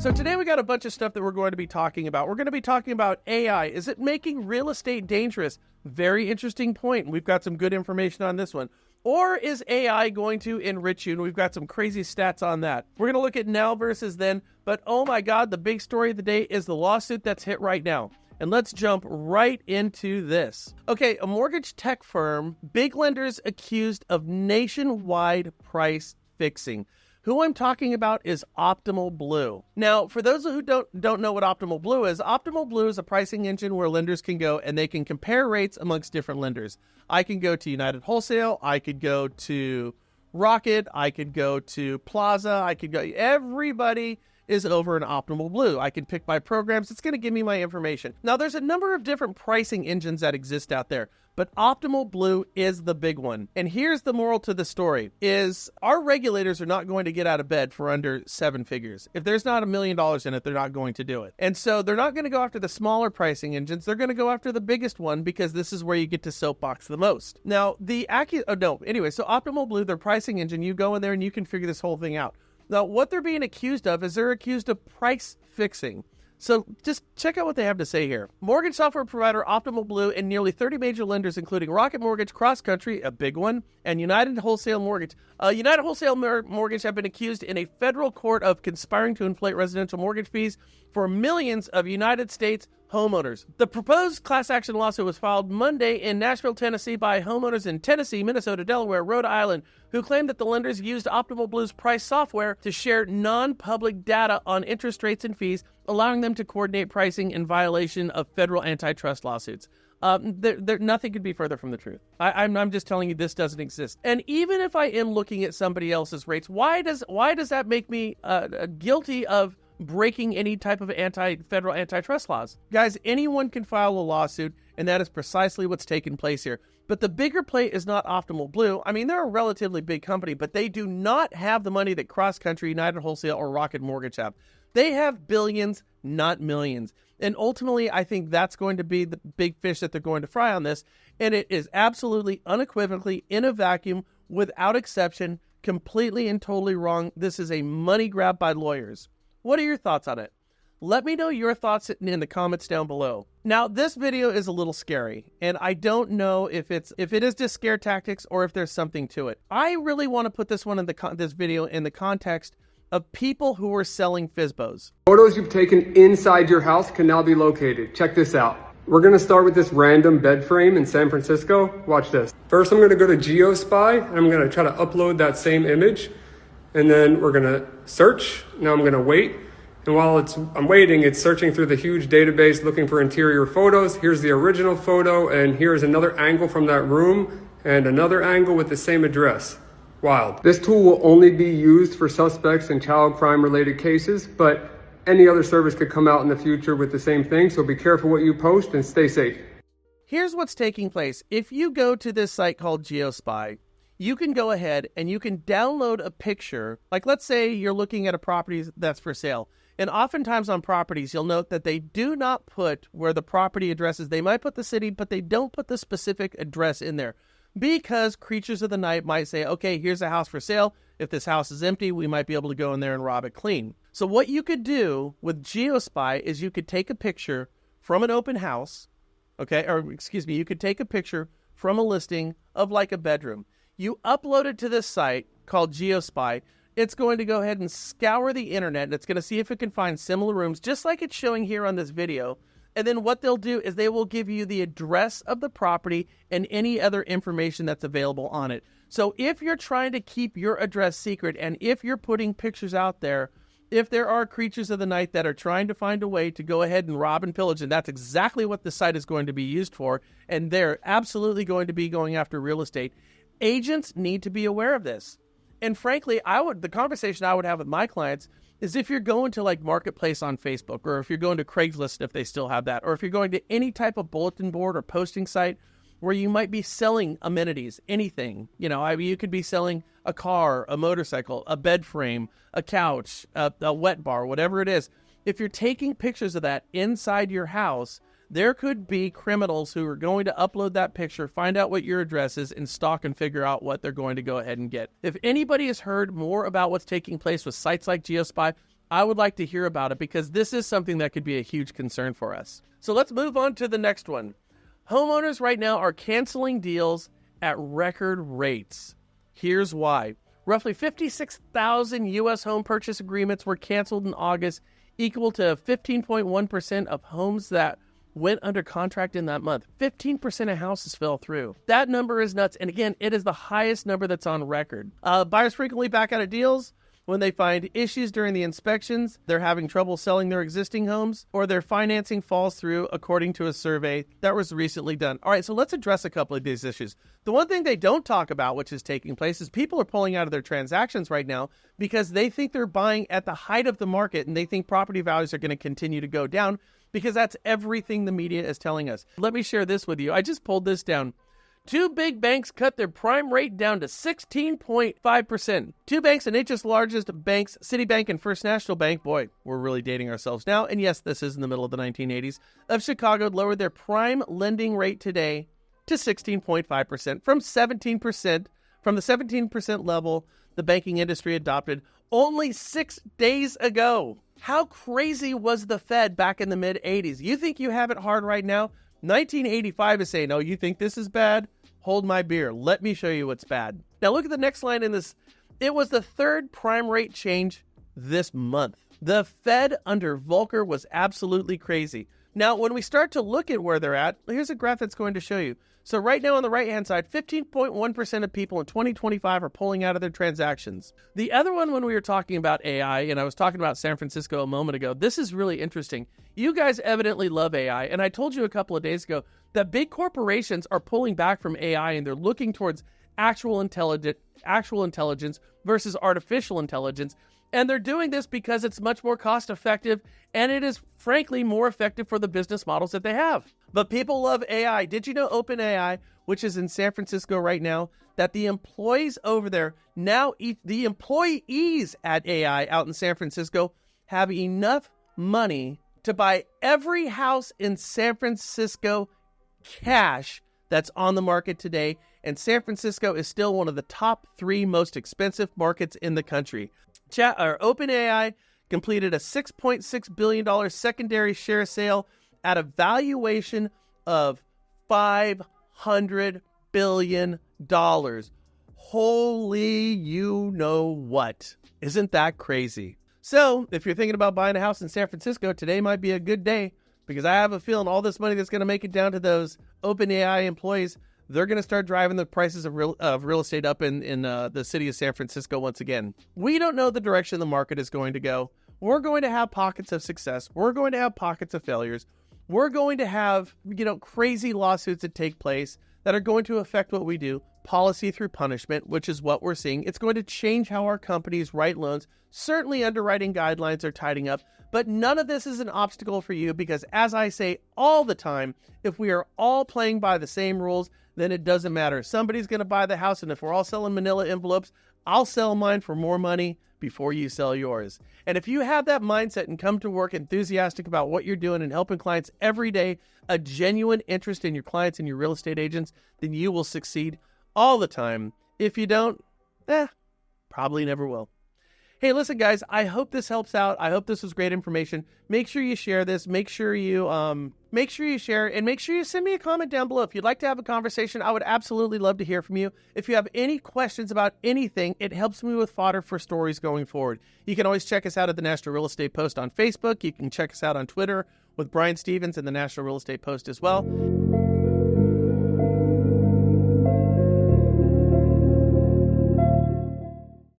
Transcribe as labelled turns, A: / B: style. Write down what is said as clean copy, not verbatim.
A: So today we got a bunch of stuff that we're going to be talking about. We're going to be talking about AI. Is it making real estate dangerous? Very interesting point. We've got some good information on this one. Or is AI going to enrich you? And we've got some crazy stats on that. We're going to look at now versus then. But oh my God, the big story of the day is the lawsuit that's hit right now. And let's jump right into this. Okay, a mortgage tech firm, big lenders accused of nationwide price fixing. Who I'm talking about is Optimal Blue. Now, for those who don't know what Optimal Blue is a pricing engine where lenders can go and they can compare rates amongst different lenders. I can go to United Wholesale, I could go to Rocket, I could go to Plaza, everybody is over in Optimal Blue. I can pick my programs. It's going to give me my information. Now, there's a number of different pricing engines that exist out there, but Optimal Blue is the big one. And here's the moral to the story is our regulators are not going to get out of bed for under 7 figures. If there's not $1 million in it, they're not going to do it. And so they're not going to go after the smaller pricing engines. They're going to go after the biggest one because this is where you get to soapbox the most. Now, so Optimal Blue, their pricing engine, you go in there and you can figure this whole thing out. Now, what they're being accused of is they're accused of price fixing. So just check out what they have to say here. Mortgage software provider Optimal Blue and nearly 30 major lenders, including Rocket Mortgage, Cross Country, a big one, and United Wholesale Mortgage. United Wholesale Mortgage have been accused in a federal court of conspiring to inflate residential mortgage fees for millions of United States homeowners. The proposed class action lawsuit was filed Monday in Nashville, Tennessee by homeowners in Tennessee, Minnesota, Delaware, Rhode Island, who claimed that the lenders used Optimal Blue's price software to share non-public data on interest rates and fees, allowing them to coordinate pricing in violation of federal antitrust lawsuits. Nothing could be further from the truth. I'm just telling you this doesn't exist. And even if I am looking at somebody else's rates, why does that make me guilty of breaking any type of federal antitrust laws? Guys, anyone can file a lawsuit, and that is precisely what's taking place here. But the bigger play is not Optimal Blue. I mean, they're a relatively big company, but they do not have the money that Cross Country, United Wholesale, or Rocket Mortgage have. They have billions, not millions. And ultimately, I think that's going to be the big fish that they're going to fry on this. And it is absolutely, unequivocally, in a vacuum, without exception, completely and totally wrong. This is a money grab by lawyers. What are your thoughts on it? Let me know your thoughts in the comments down below. Now, this video is a little scary, and I don't know if it is just scare tactics or if there's something to it. I really want to put this video in the context of people who are selling FSBOs.
B: Photos you've taken inside your house can now be located. Check this out. We're going to start with this random bed frame in San Francisco. Watch this. First, I'm going to go to GeoSpy, and I'm going to try to upload that same image. And then we're going to search. Now I'm going to wait. And while I'm waiting, it's searching through the huge database looking for interior photos. Here's the original photo, and here's another angle from that room, and another angle with the same address. Wild. This tool will only be used for suspects in child crime related cases, but any other service could come out in the future with the same thing, so be careful what you post and stay safe.
A: Here's what's taking place. If you go to this site called GeoSpy, you can go ahead and you can download a picture. Like, let's say you're looking at a property that's for sale. And oftentimes on properties, you'll note that they do not put where the property address is. They might put the city, but they don't put the specific address in there because creatures of the night might say, okay, here's a house for sale. If this house is empty, we might be able to go in there and rob it clean. So what you could do with GeoSpy is you could take a picture from an open house, you could take a picture from a listing of like a bedroom. You upload it to this site called GeoSpy. It's going to go ahead and scour the internet, and it's going to see if it can find similar rooms, just like it's showing here on this video. And then what they'll do is they will give you the address of the property and any other information that's available on it. So if you're trying to keep your address secret, and if you're putting pictures out there, if there are creatures of the night that are trying to find a way to go ahead and rob and pillage, and that's exactly what the site is going to be used for, and they're absolutely going to be going after real estate, agents need to be aware of this. And frankly, the conversation I would have with my clients is if you're going to like Marketplace on Facebook, or if you're going to Craigslist, if they still have that, or if you're going to any type of bulletin board or posting site where you might be selling amenities, anything, you could be selling a car, a motorcycle, a bed frame, a couch, a wet bar, whatever it is. If you're taking pictures of that inside your house, there could be criminals who are going to upload that picture, find out what your address is, and stalk and figure out what they're going to go ahead and get. If anybody has heard more about what's taking place with sites like GeoSpy, I would like to hear about it because this is something that could be a huge concern for us. So let's move on to the next one. Homeowners right now are canceling deals at record rates. Here's why. Roughly 56,000 U.S. home purchase agreements were canceled in August, equal to 15.1% of homes that went under contract in that month. 15% of houses fell through. That number is nuts. And again, it is the highest number that's on record. Buyers frequently back out of deals when they find issues during the inspections, they're having trouble selling their existing homes, or their financing falls through, according to a survey that was recently done. All right, so let's address a couple of these issues. The one thing they don't talk about, which is taking place, is people are pulling out of their transactions right now because they think they're buying at the height of the market and they think property values are going to continue to go down because that's everything the media is telling us. Let me share this with you. I just pulled this down. Two big banks cut their prime rate down to 16.5%. Two banks, the nation's largest banks, Citibank and First National Bank, boy, we're really dating ourselves now, and yes, this is in the middle of the 1980s, of Chicago, lowered their prime lending rate today to 16.5% from 17%, from the 17% level the banking industry adopted only 6 days ago. How crazy was the Fed back in the mid-80s? You think you have it hard right now? 1985 is saying, oh, you think this is bad? Hold my beer. Let me show you what's bad. Now look at the next line in this. It was the third prime rate change this month. The Fed under Volcker was absolutely crazy. Now, when we start to look at where they're at, here's a graph that's going to show you. So right now on the right-hand side, 15.1% of people in 2025 are pulling out of their transactions. The other one, when we were talking about AI, and I was talking about San Francisco a moment ago, this is really interesting. You guys evidently love AI, and I told you a couple of days ago that big corporations are pulling back from AI and they're looking towards actual intelligence versus artificial intelligence. And they're doing this because it's much more cost effective and it is frankly more effective for the business models that they have. But people love AI. Did you know OpenAI, which is in San Francisco right now, that the employees over there now, the employees at AI out in San Francisco have enough money to buy every house in San Francisco cash that's on the market today. And San Francisco is still one of the top 3 most expensive markets in the country. OpenAI completed a $6.6 billion secondary share sale at a valuation of $500 billion. Holy you know what. Isn't that crazy? So if you're thinking about buying a house in San Francisco, today might be a good day because I have a feeling all this money that's going to make it down to those OpenAI employees, they're going to start driving the prices of real estate up in the city of San Francisco once again. We don't know the direction the market is going to go. We're going to have pockets of success. We're going to have pockets of failures. We're going to have, crazy lawsuits that take place that are going to affect what we do. Policy through punishment, which is what we're seeing. It's going to change how our companies write loans. Certainly underwriting guidelines are tightening up, but none of this is an obstacle for you because, as I say all the time, if we are all playing by the same rules, then it doesn't matter. Somebody's going to buy the house, and if we're all selling manila envelopes, I'll sell mine for more money before you sell yours. And if you have that mindset and come to work enthusiastic about what you're doing and helping clients every day, a genuine interest in your clients and your real estate agents, then you will succeed all the time. If you don't, probably never will. Hey, listen, guys, I hope this helps out. I hope this was great information. Make sure you share this. Make sure you share, and make sure you send me a comment down below. If you'd like to have a conversation, I would absolutely love to hear from you. If you have any questions about anything, it helps me with fodder for stories going forward. You can always check us out at the National Real Estate Post on Facebook. You can check us out on Twitter with Brian Stevens and the National Real Estate Post as well.